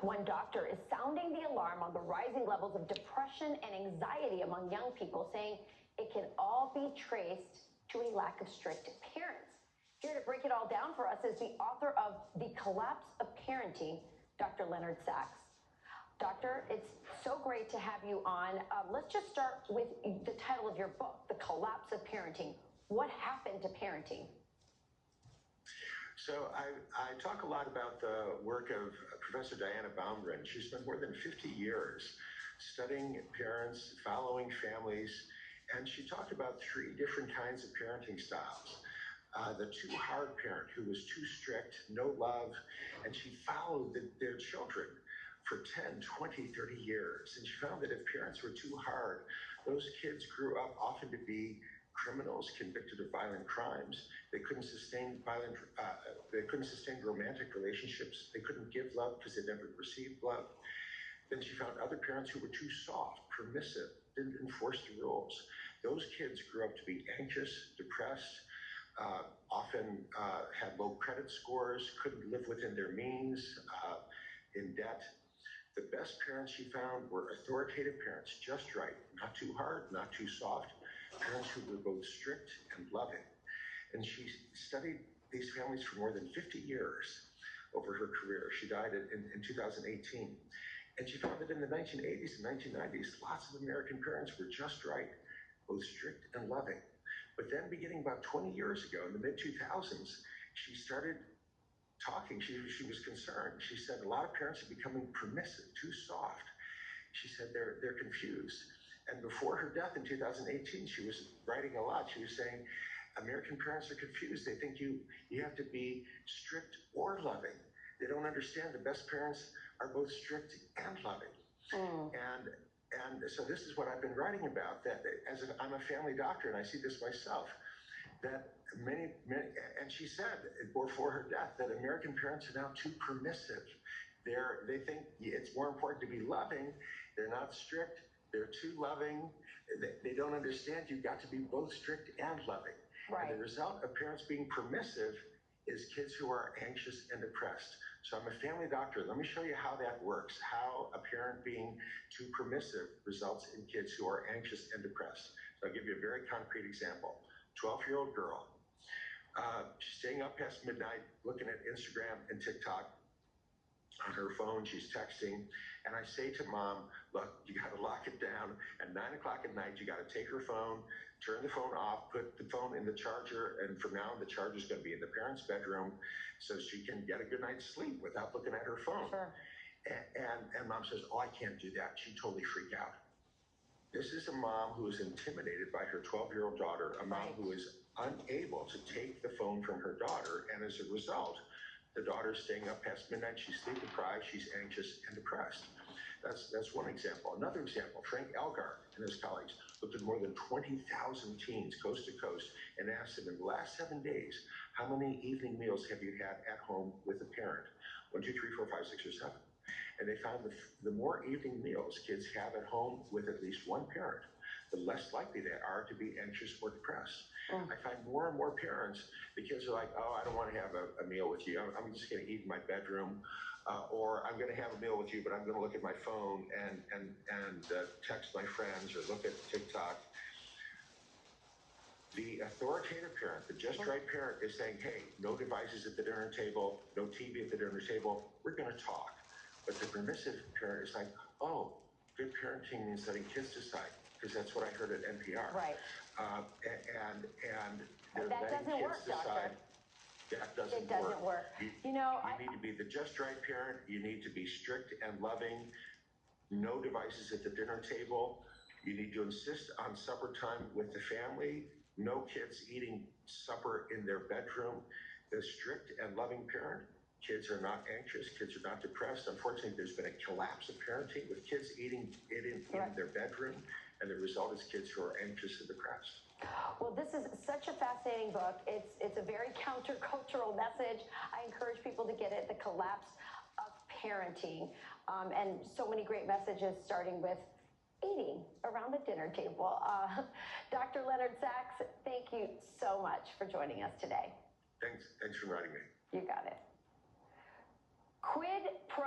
One doctor is sounding the alarm on the rising levels of depression and anxiety among young people, saying it can all be traced to a lack of strict parents. Here to break it all down for us is the author of The Collapse of Parenting, Dr. Leonard Sax. Doctor, it's so great to have you on. Let's just start with the title of your book, The Collapse of Parenting. What happened to parenting? So I talk a lot about the work of Professor Diana Baumgren. She spent more than 50 years studying parents, following families, and she talked about three different kinds of parenting styles. The too hard parent who was too strict, no love, and she followed their children for 10, 20, 30 years. And she found that if parents were too hard, those kids grew up often to be criminals convicted of violent crimes. They couldn't sustain romantic relationships. They couldn't give love because they never received love. Then she found other parents who were too soft, permissive, didn't enforce the rules. Those kids grew up to be anxious, depressed, often had low credit scores, couldn't live within their means, in debt. The best parents she found were authoritative parents, just right, not too hard, not too soft, parents who were both strict and loving. And she studied these families for more than 50 years over her career. She died in 2018. And she found that in the 1980s and 1990s, lots of American parents were just right, both strict and loving. But then beginning about 20 years ago, in the mid-2000s, she started talking. She was concerned. She said a lot of parents are becoming permissive, too soft. She said they're confused. And before her death in 2018, she was writing a lot. She was saying, American parents are confused. They think you have to be strict or loving. They don't understand the best parents are both strict and loving. And so this is what I've been writing about, that I'm a family doctor and I see this myself, that many, and she said before her death that American parents are now too permissive. They think it's more important to be loving. They're not strict. They're too loving. They don't understand you've got to be both strict and loving. Right. And the result of parents being permissive is kids who are anxious and depressed. So I'm a family doctor. Let me show you how that works, how a parent being too permissive results in kids who are anxious and depressed. So I'll give you a very concrete example. 12-year-old girl, she's staying up past midnight, looking at Instagram and TikTok. On her phone, she's texting, and I say to mom, look, you got to lock it down. At 9 o'clock at night, you got to take her phone, turn the phone off, put the phone in the charger, and from now on, the charger's going to be in the parents' bedroom so she can get a good night's sleep without looking at her phone. Sure. And mom says, oh, I can't do that. She'd totally freak out. This is a mom who is intimidated by her 12-year-old daughter, a mom who is unable to take the phone from her daughter, and as a result, the daughter's staying up past midnight, she's sleep deprived, she's anxious and depressed. That's one example. Another example, Frank Elgar and his colleagues looked at more than 20,000 teens coast to coast and asked them in the last 7 days, how many evening meals have you had at home with a parent? 1, 2, 3, 4, 5, 6, or 7. And they found that the more evening meals kids have at home with at least one parent, the less likely they are to be anxious or depressed. I find more and more parents, the kids are like, oh, I don't want to have a meal with you. I'm just going to eat in my bedroom. Or I'm going to have a meal with you, but I'm going to look at my phone and text my friends or look at TikTok. The authoritative parent, the just right parent is saying, hey, no devices at the dinner table, no TV at the dinner table. We're going to talk. But the permissive parent is like, oh, good parenting means letting kids decide, because that's what I heard at NPR. Right. And that doesn't work, doctor. That doesn't work. It doesn't work. You need to be the just right parent. You need to be strict and loving. No devices at the dinner table. You need to insist on supper time with the family. No kids eating supper in their bedroom. The strict and loving parent. Kids are not anxious. Kids are not depressed. Unfortunately, there's been a collapse of parenting with kids eating it in their bedroom. And the result is kids who are anxious and depressed. Well, this is such a fascinating book. It's a very countercultural message. I encourage people to get it, The Collapse of Parenting. And so many great messages, starting with eating around the dinner table. Dr. Leonard Sax, thank you so much for joining us today. Thanks for inviting me. You got it. Quid pro